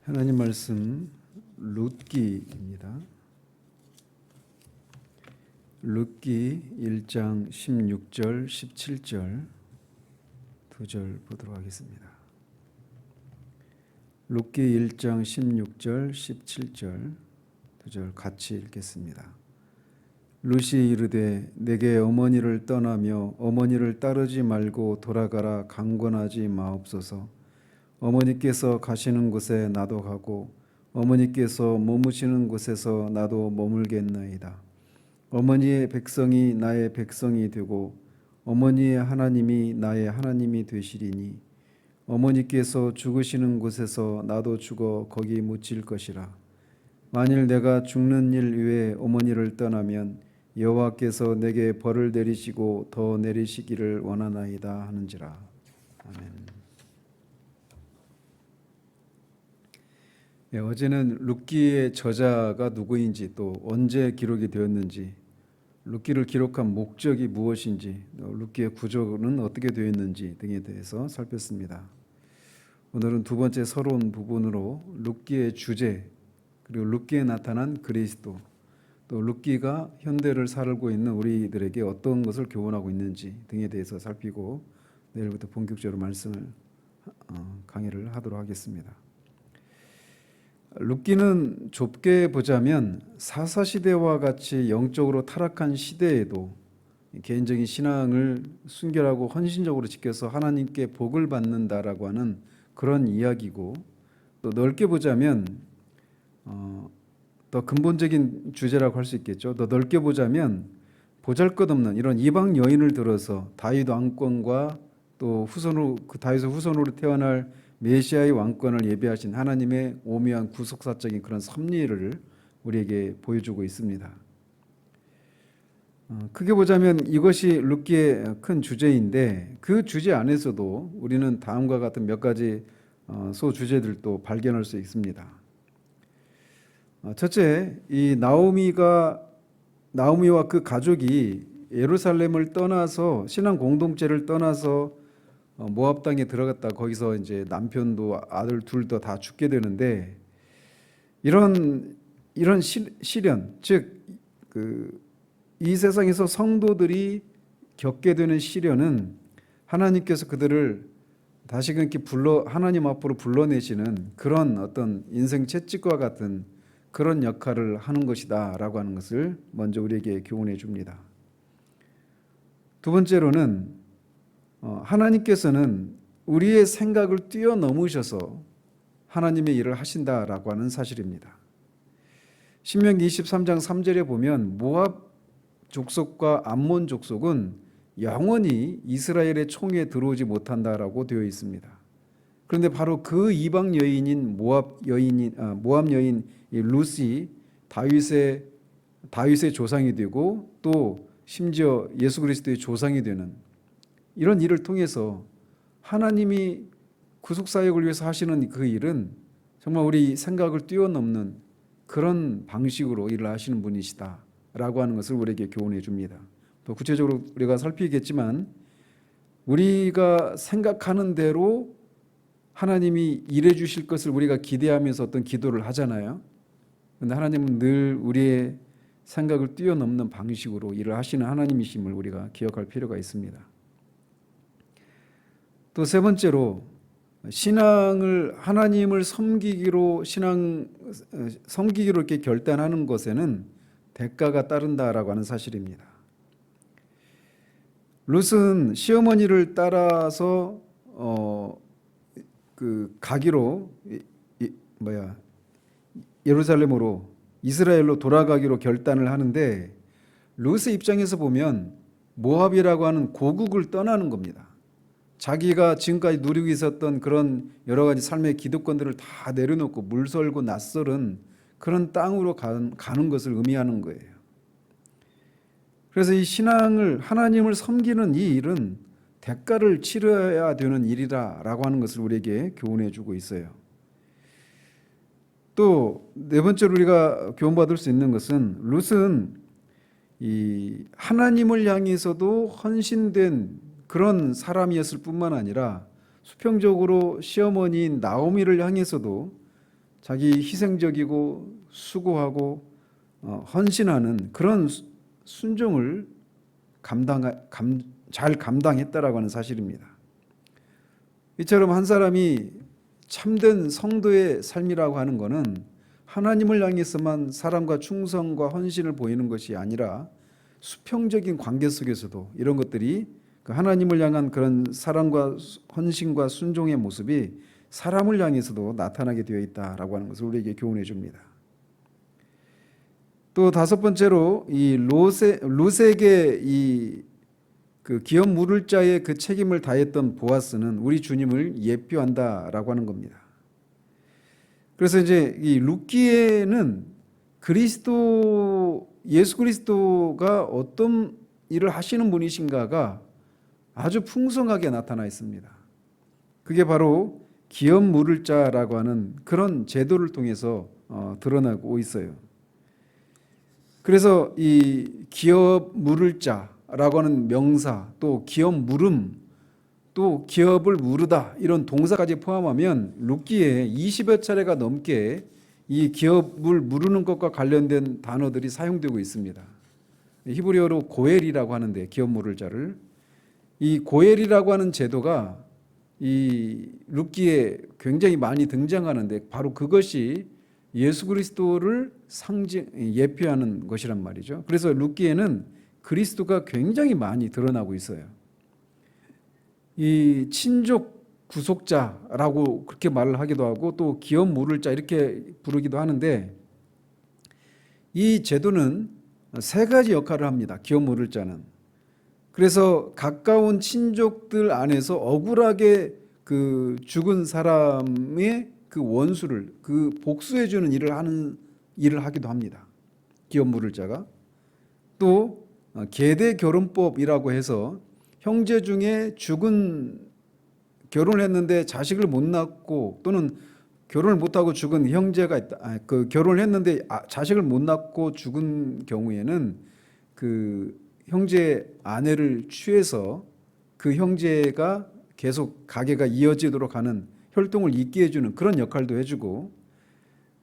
하나님 말씀 룻기입니다. 룻기 1장 16절 17절 두 절 보도록 하겠습니다. 룻기 1장 16절 17절 두 절 같이 읽겠습니다. 룻이 이르되 내게 어머니를 떠나며 어머니를 따르지 말고 돌아가라 강권하지 마옵소서. 어머니께서 가시는 곳에 나도 가고 어머니께서 머무시는 곳에서 나도 머물겠나이다. 어머니의 백성이 나의 백성이 되고 어머니의 하나님이 나의 하나님이 되시리니 어머니께서 죽으시는 곳에서 나도 죽어 거기 묻힐 것이라. 만일 내가 죽는 일 위에 어머니를 떠나면 여호와께서 내게 벌을 내리시고 더 내리시기를 원하나이다 하는지라. 아멘. 어제는 룻기의 저자가 누구인지 또 언제 기록이 되었는지 룻기를 기록한 목적이 무엇인지 룻기의 구조는 어떻게 되었는지 등에 대해서 살폈습니다. 오늘은 두 번째 서론 부분으로 룻기의 주제 그리고 룻기에 나타난 그리스도 또 룻기가 현대를 살고 있는 우리들에게 어떤 것을 교훈하고 있는지 등에 대해서 살피고 내일부터 본격적으로 말씀을 강의를 하도록 하겠습니다. 룻기는 좁게 보자면 사사시대와 같이 영적으로 타락한 시대에도 개인적인 신앙을 순결하고 헌신적으로 지켜서 하나님께 복을 받는다라고 하는 그런 이야기고, 또 넓게 보자면 더 근본적인 주제라고 할 수 있겠죠. 더 넓게 보자면 보잘것없는 이런 이방 여인을 들어서 다윗 왕권과 또 후손으로 그 다윗의 후손으로 태어날 메시아의 왕권을 예비하신 하나님의 오묘한 구속사적인 그런 섭리를 우리에게 보여주고 있습니다. 크게 보자면 이것이 룻기의 큰 주제인데 그 주제 안에서도 우리는 다음과 같은 몇 가지 소주제들도 발견할 수 있습니다. 첫째, 이 나오미와 그 가족이 예루살렘을 떠나서 신앙 공동체를 떠나서 모압 땅에 들어갔다 거기서 이제 남편도 아들 둘도 다 죽게 되는데 이런 시련, 즉 이 세상에서 성도들이 겪게 되는 시련은 하나님께서 그들을 다시금 이렇게 하나님 앞으로 불러내시는 그런 어떤 인생 채찍과 같은 그런 역할을 하는 것이다라고 하는 것을 먼저 우리에게 교훈해 줍니다. 두 번째로는 하나님께서는 우리의 생각을 뛰어넘으셔서 하나님의 일을 하신다라고 하는 사실입니다. 신명기 23장 3절에 보면 모압 족속과 암몬 족속은 영원히 이스라엘의 총에 들어오지 못한다라고 되어 있습니다. 그런데 바로 그 이방 여인인 모압 여인 룻이 다윗의 조상이 되고 또 심지어 예수 그리스도의 조상이 되는 이런 일을 통해서 하나님이 구속사역을 위해서 하시는 그 일은 정말 우리 생각을 뛰어넘는 그런 방식으로 일을 하시는 분이시다라고 하는 것을 우리에게 교훈해 줍니다. 또 구체적으로 우리가 살피겠지만 우리가 생각하는 대로 하나님이 일해 주실 것을 우리가 기대하면서 어떤 기도를 하잖아요. 그런데 하나님은 늘 우리의 생각을 뛰어넘는 방식으로 일을 하시는 하나님이심을 우리가 기억할 필요가 있습니다. 또 세 번째로 신앙을 하나님을 섬기기로 이렇게 결단하는 것에는 대가가 따른다라고 하는 사실입니다. 룻은 시어머니를 따라서 가기로 예루살렘으로 이스라엘로 돌아가기로 결단을 하는데 룻의 입장에서 보면 모압이라고 하는 고국을 떠나는 겁니다. 자기가 지금까지 누리고 있었던 그런 여러 가지 삶의 기득권들을 다 내려놓고 물설고 낯설은 그런 땅으로 가는 것을 의미하는 거예요. 그래서 이 신앙을 하나님을 섬기는 이 일은 대가를 치러야 되는 일이라고 하는 것을 우리에게 교훈해 주고 있어요. 또 네 번째로 우리가 교훈받을 수 있는 것은 룻은 이 하나님을 향해서도 헌신된 그런 사람이었을 뿐만 아니라 수평적으로 시어머니인 나오미를 향해서도 자기 희생적이고 수고하고 헌신하는 그런 순종을 잘 감당했다라고 하는 사실입니다. 이처럼 한 사람이 참된 성도의 삶이라고 하는 것은 하나님을 향해서만 사랑과 충성과 헌신을 보이는 것이 아니라 수평적인 관계 속에서도 이런 것들이 하나님을 향한 그런 사랑과 헌신과 순종의 모습이 사람을 향해서도 나타나게 되어 있다라고 하는 것을 우리에게 교훈해 줍니다. 또 다섯 번째로 이 룻에게 그 기업 물을 자의 그 책임을 다했던 보아스는 우리 주님을 예표한다라고 하는 겁니다. 그래서 이제 이 룻기에는 예수 그리스도가 어떤 일을 하시는 분이신가가 아주 풍성하게 나타나 있습니다. 그게 바로 기업 물을 자라고 하는 그런 제도를 통해서 드러나고 있어요. 그래서 이 기업 물을 자라고 하는 명사, 또 기업 물음, 또 기업을 무르다 이런 동사까지 포함하면 룻기에 20여 차례가 넘게 이 기업을 무르는 것과 관련된 단어들이 사용되고 있습니다. 히브리어로 고엘이라고 하는데 기업 무를 자를 이 고엘이라고 하는 제도가 이 룻기에 굉장히 많이 등장하는데 바로 그것이 예수 그리스도를 예표하는 것이란 말이죠. 그래서 룻기에는 그리스도가 굉장히 많이 드러나고 있어요. 이 친족 구속자라고 그렇게 말을 하기도 하고 또 기업 물을 자 이렇게 부르기도 하는데 이 제도는 세 가지 역할을 합니다. 기업 물을 자는. 그래서 가까운 친족들 안에서 억울하게 그 죽은 사람의 그 원수를 그 복수해 주는 일을 하기도 합니다. 기업 물을 자가. 또 계대 결혼법이라고 해서 형제 중에 결혼을 했는데 자식을 못 낳고 또는 결혼을 못하고 죽은 형제가 있다. 그 결혼을 했는데 자식을 못 낳고 죽은 경우에는 그 형제 아내를 취해서 그 형제가 계속 가게가 이어지도록 하는 혈통을 잇게 해주는 그런 역할도 해주고,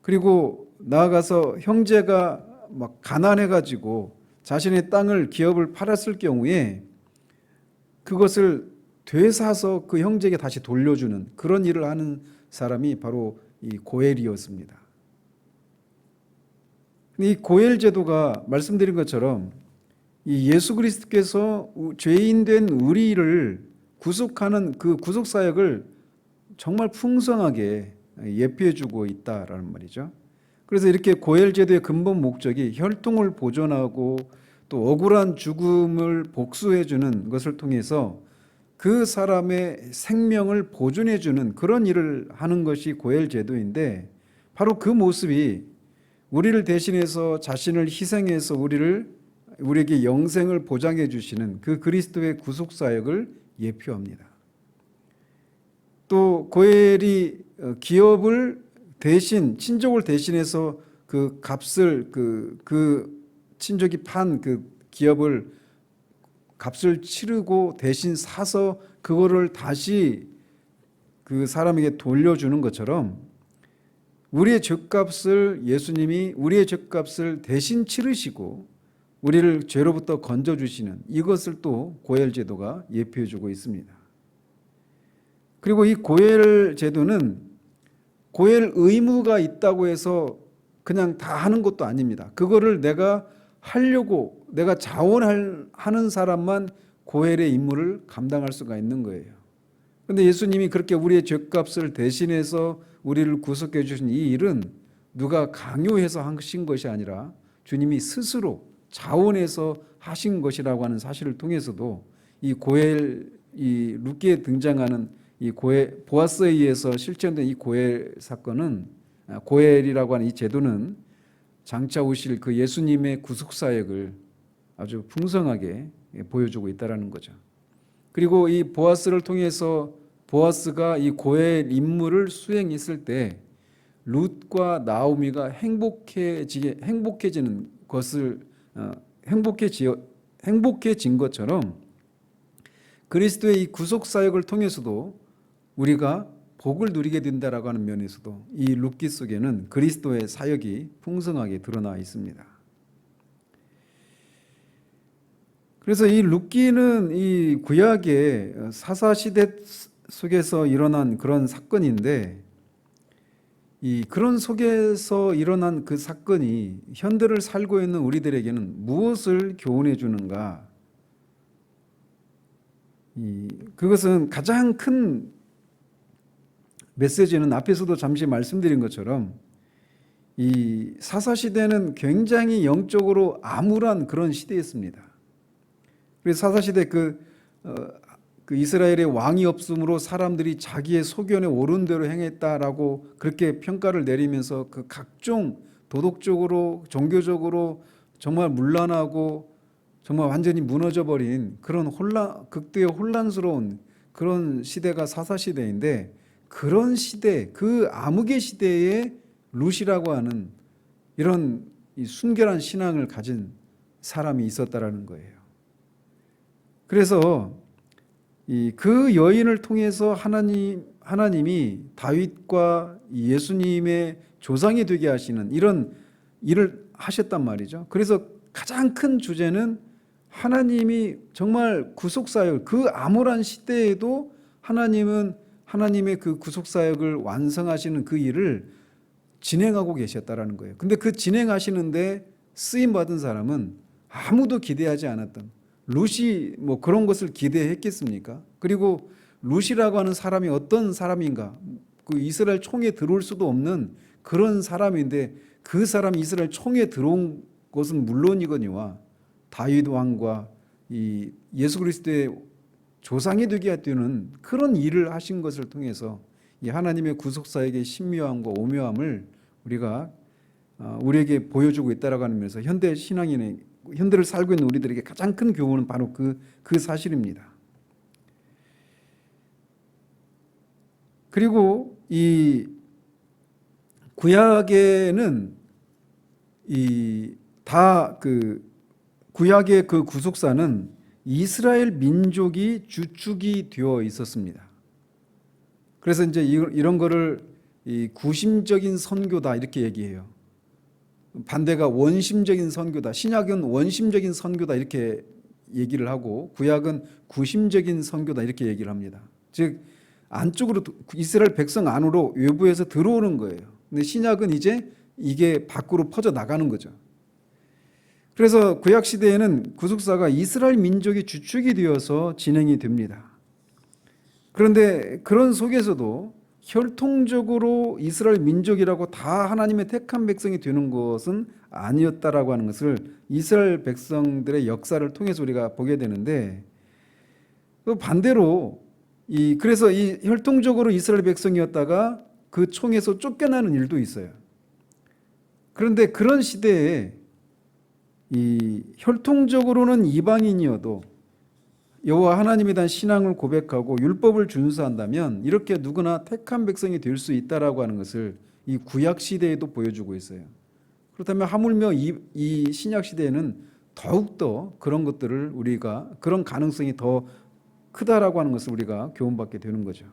그리고 나아가서 형제가 막 가난해가지고 자신의 땅을 기업을 팔았을 경우에 그것을 되사서 그 형제에게 다시 돌려주는 그런 일을 하는 사람이 바로 이 고엘이었습니다. 이 고엘 제도가 말씀드린 것처럼 이 예수 그리스도께서 죄인된 우리를 구속하는 그 구속 사역을 정말 풍성하게 예표해주고 있다라는 말이죠. 그래서 이렇게 고엘 제도의 근본 목적이 혈통을 보존하고 또 억울한 죽음을 복수해주는 것을 통해서 그 사람의 생명을 보존해주는 그런 일을 하는 것이 고엘 제도인데, 바로 그 모습이 우리를 대신해서 자신을 희생해서 우리에게 영생을 보장해 주시는 그 그리스도의 구속 사역을 예표합니다. 또 고엘이 기업을 친족을 대신해서 그 값을 그 친족이 판 그 기업을 값을 치르고 대신 사서 그거를 다시 그 사람에게 돌려주는 것처럼 예수님이 우리의 죄값을 대신 치르시고 우리를 죄로부터 건져주시는 이것을 또 고엘 제도가 예표해주고 있습니다. 그리고 이 고엘 제도는 고엘 의무가 있다고 해서 그냥 다 하는 것도 아닙니다. 그거를 내가 자원하는 사람만 고엘의 임무를 감당할 수가 있는 거예요. 그런데 예수님이 그렇게 우리의 죄값을 대신해서 우리를 구속해 주신 이 일은 누가 강요해서 하신 것이 아니라 주님이 스스로 자원해서 하신 것이라고 하는 사실을 통해서도 이 룻기에 등장하는 이 보아스에 의해서 실천된 이 고엘 사건은, 고엘이라고 하는 이 제도는 장차 오실 그 예수님의 구속 사역을 아주 풍성하게 보여주고 있다라는 거죠. 그리고 이 보아스를 통해서 보아스가 이 고엘 임무를 수행했을 때 룻과 나오미가 행복해진 것처럼 그리스도의 이 구속 사역을 통해서도 우리가 복을 누리게 된다라고 하는 면에서도 이 룻기 속에는 그리스도의 사역이 풍성하게 드러나 있습니다. 그래서 이 룻기는 이 구약의 사사시대 속에서 일어난 그런 사건인데, 이 그런 속에서 일어난 그 사건이 현대를 살고 있는 우리들에게는 무엇을 교훈해 주는가? 그것은 가장 큰 메시지는 앞에서도 잠시 말씀드린 것처럼 이 사사시대는 굉장히 영적으로 암울한 그런 시대였습니다. 그래서 사사시대 그 이스라엘의 왕이 없으므로 사람들이 자기의 소견에 옳은 대로 행했다라고 그렇게 평가를 내리면서 그 각종 도덕적으로 종교적으로 정말 문란하고 정말 완전히 무너져 버린 그런 극도의 혼란스러운 그런 시대가 사사시대인데, 그런 시대, 그 암흑의 시대에 룻이라고 하는 이런 순결한 신앙을 가진 사람이 있었다라는 거예요. 그래서 그 여인을 통해서 하나님이 다윗과 예수님의 조상이 되게 하시는 이런 일을 하셨단 말이죠. 그래서 가장 큰 주제는 하나님이 정말 구속사역, 그 암울한 시대에도 하나님은 하나님의 그 구속사역을 완성하시는 그 일을 진행하고 계셨다라는 거예요. 근데 그 진행하시는데 쓰임받은 사람은 아무도 기대하지 않았던, 룻이 뭐 그런 것을 기대했겠습니까? 그리고 룻이라고 하는 사람이 어떤 사람인가? 그 이스라엘 총에 들어올 수도 없는 그런 사람인데, 그 사람이 이스라엘 총에 들어온 것은 물론이거니와 다윗 왕과 이 예수 그리스도의 조상이 되게 하는 그런 일을 하신 것을 통해서 이 하나님의 구속사역의 신묘함과 오묘함을 우리에게 보여주고 있다라고 하는 면에서 현대 신앙인의, 현대를 살고 있는 우리들에게 가장 큰 교훈은 바로 그 사실입니다. 그리고 이 구약에는 구약의 그 구속사는 이스라엘 민족이 주축이 되어 있었습니다. 그래서 이제 이런 거를 구심적인 선교다 이렇게 얘기해요. 반대가 원심적인 선교다. 신약은 원심적인 선교다 이렇게 얘기를 하고, 구약은 구심적인 선교다 이렇게 얘기를 합니다. 즉 안쪽으로, 이스라엘 백성 안으로 외부에서 들어오는 거예요. 근데 신약은 이제 이게 밖으로 퍼져 나가는 거죠. 그래서 구약 시대에는 구속사가 이스라엘 민족이 주축이 되어서 진행이 됩니다. 그런데 그런 속에서도 혈통적으로 이스라엘 민족이라고 다 하나님의 택한 백성이 되는 것은 아니었다라고 하는 것을 이스라엘 백성들의 역사를 통해서 우리가 보게 되는데, 또 반대로 그래서 이 혈통적으로 이스라엘 백성이었다가 그 총에서 쫓겨나는 일도 있어요. 그런데 그런 시대에 혈통적으로는 이방인이어도 여호와 하나님에 대한 신앙을 고백하고 율법을 준수한다면 이렇게 누구나 택한 백성이 될 수 있다라고 하는 것을 이 구약 시대에도 보여주고 있어요. 그렇다면 하물며 이 신약 시대에는 더욱더 그런 것들을 그런 가능성이 더 크다라고 하는 것을 우리가 교훈받게 되는 거죠.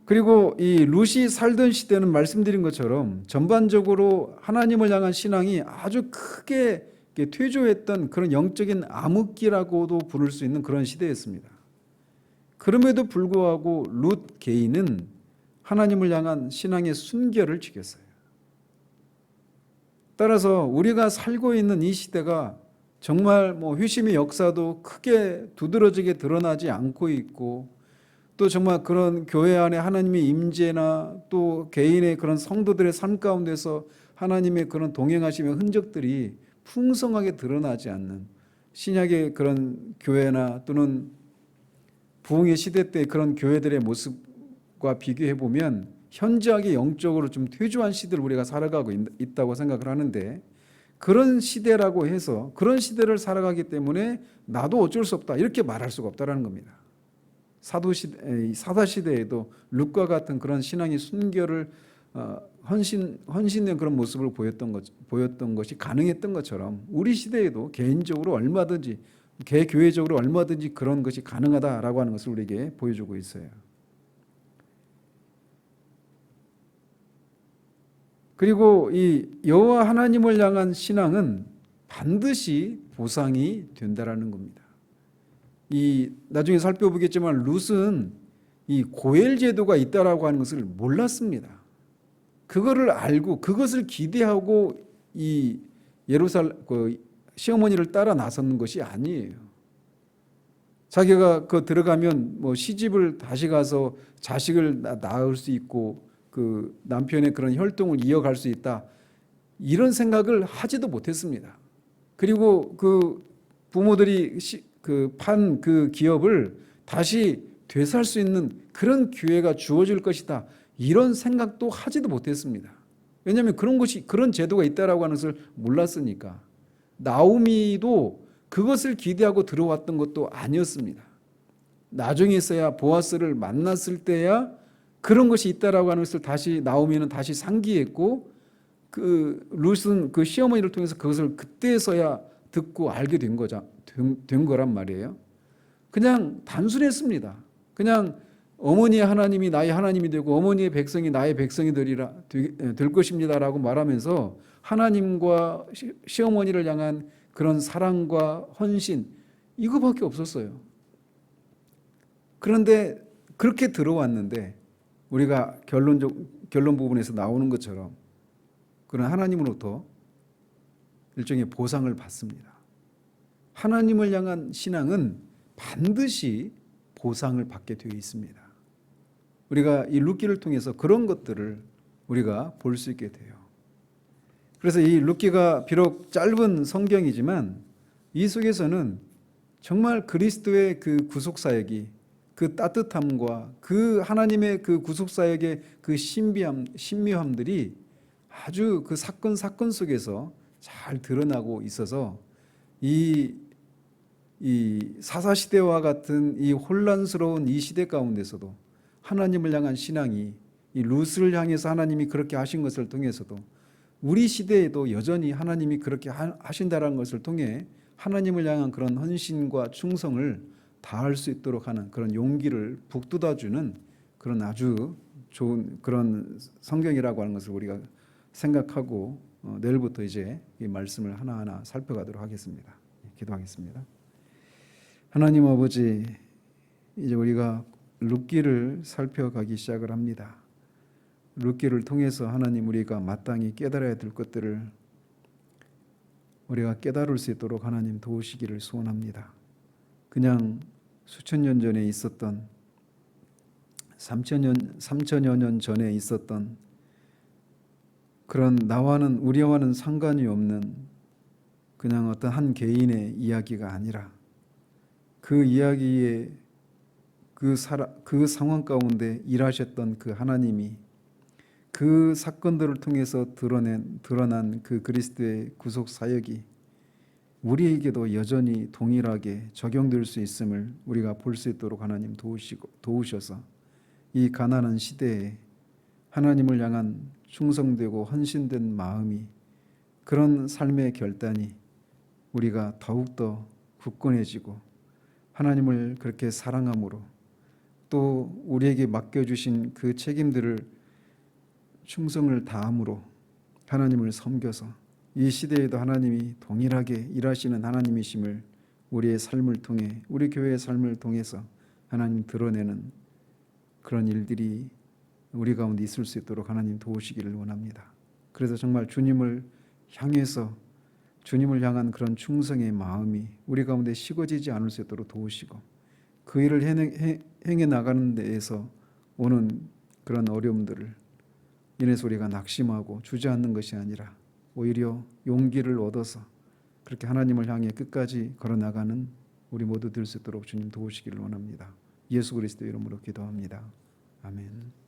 그리고 이 룻이 살던 시대는 말씀드린 것처럼 전반적으로 하나님을 향한 신앙이 아주 크게 퇴조했던 그런 영적인 암흑기라고도 부를 수 있는 그런 시대였습니다. 그럼에도 불구하고 룻 개인은 하나님을 향한 신앙의 순결을 지켰어요. 따라서 우리가 살고 있는 이 시대가 정말 회심의 역사도 크게 두드러지게 드러나지 않고 있고, 또 정말 그런 교회 안에 하나님의 임재나 또 개인의 그런 성도들의 삶 가운데서 하나님의 그런 동행하심의 흔적들이 풍성하게 드러나지 않는 신약의 그런 교회나 또는 부흥의 시대 때 그런 교회들의 모습과 비교해 보면 현저하게 영적으로 좀 퇴조한 시대를 우리가 살아가고 있다고 생각을 하는데, 그런 시대라고 해서 그런 시대를 살아가기 때문에 나도 어쩔 수 없다 이렇게 말할 수가 없다라는 겁니다. 사사시대에도 룻과 같은 그런 신앙의 순결을 헌신된 그런 모습을 보였던 것이 가능했던 것처럼 우리 시대에도 개인적으로 개교회적으로 얼마든지 그런 것이 가능하다라고 하는 것을 우리에게 보여주고 있어요. 그리고 이 여호와 하나님을 향한 신앙은 반드시 보상이 된다라는 겁니다. 이 나중에 살펴보겠지만 룻은 이 고엘 제도가 있다라고 하는 것을 몰랐습니다. 그거를 알고 그것을 기대하고 이 그 시어머니를 따라 나섰는 것이 아니에요. 자기가 그 들어가면 뭐 시집을 다시 가서 자식을 낳을 수 있고 그 남편의 그런 혈통을 이어갈 수 있다, 이런 생각을 하지도 못했습니다. 그리고 그 부모들이 그 판 그 기업을 다시 되살 수 있는 그런 기회가 주어질 것이다, 이런 생각도 하지도 못했습니다. 왜냐하면 그런 제도가 있다라고 하는 것을 몰랐으니까. 나오미도 그것을 기대하고 들어왔던 것도 아니었습니다. 나중에서야 보아스를 만났을 때야 그런 것이 있다라고 하는 것을 다시 나오미는 다시 상기했고, 그 룻은 그 시어머니를 통해서 그것을 그때서야 듣고 알게 된 거란 말이에요. 그냥 단순했습니다. 그냥 어머니의 하나님이 나의 하나님이 되고 어머니의 백성이 나의 백성이 될 것입니다라고 말하면서 하나님과 시어머니를 향한 그런 사랑과 헌신, 이거밖에 없었어요. 그런데 그렇게 들어왔는데 우리가 결론 부분에서 나오는 것처럼 그런 하나님으로부터 일종의 보상을 받습니다. 하나님을 향한 신앙은 반드시 보상을 받게 되어 있습니다. 우리가 이 룻기를 통해서 그런 것들을 우리가 볼 수 있게 돼요. 그래서 이 룻기가 비록 짧은 성경이지만 이 속에서는 정말 그리스도의 그 구속사역이, 그 따뜻함과 그 하나님의 그 구속사역의 그 신묘함들이 아주 그 사건 속에서 잘 드러나고 있어서 이 사사시대와 같은 이 혼란스러운 이 시대 가운데서도 하나님을 향한 신앙이, 이 룻을 향해서 하나님이 그렇게 하신 것을 통해서도 우리 시대에도 여전히 하나님이 그렇게 하신다는 것을 통해 하나님을 향한 그런 헌신과 충성을 다할 수 있도록 하는 그런 용기를 북돋아주는 그런 아주 좋은 그런 성경이라고 하는 것을 우리가 생각하고 내일부터 이제 이 말씀을 하나하나 살펴가도록 하겠습니다. 기도하겠습니다. 하나님 아버지, 이제 우리가 룻기를 살펴가기 시작을 합니다. 룻기를 통해서 하나님, 우리가 마땅히 깨달아야 될 것들을 우리가 깨달을 수 있도록 하나님 도우시기를 소원합니다. 그냥 수천 년 전에 있었던 3천여 년 전에 있었던 그런 우리와는 상관이 없는 그냥 어떤 한 개인의 이야기가 아니라 그 이야기에 그 상황 가운데 일하셨던 그 하나님이 그 사건들을 통해서 드러난 그 그리스도의 구속 사역이 우리에게도 여전히 동일하게 적용될 수 있음을 우리가 볼 수 있도록 하나님 도우셔서 이 가난한 시대에 하나님을 향한 충성되고 헌신된 마음이, 그런 삶의 결단이 우리가 더욱더 굳건해지고 하나님을 그렇게 사랑함으로 또 우리에게 맡겨주신 그 책임들을 충성을 다함으로 하나님을 섬겨서 이 시대에도 하나님이 동일하게 일하시는 하나님이심을 우리의 삶을 통해, 우리 교회의 삶을 통해서 하나님 드러내는 그런 일들이 우리 가운데 있을 수 있도록 하나님 도우시기를 원합니다. 그래서 정말 주님을 향한 그런 충성의 마음이 우리 가운데 식어지지 않을 수 있도록 도우시고, 그 일을 행해 나가는 데에서 오는 그런 어려움들을 인해서 우리가 낙심하고 주저앉는 것이 아니라 오히려 용기를 얻어서 그렇게 하나님을 향해 끝까지 걸어나가는 우리 모두 될 수 있도록 주님 도우시기를 원합니다. 예수 그리스도 이름으로 기도합니다. 아멘.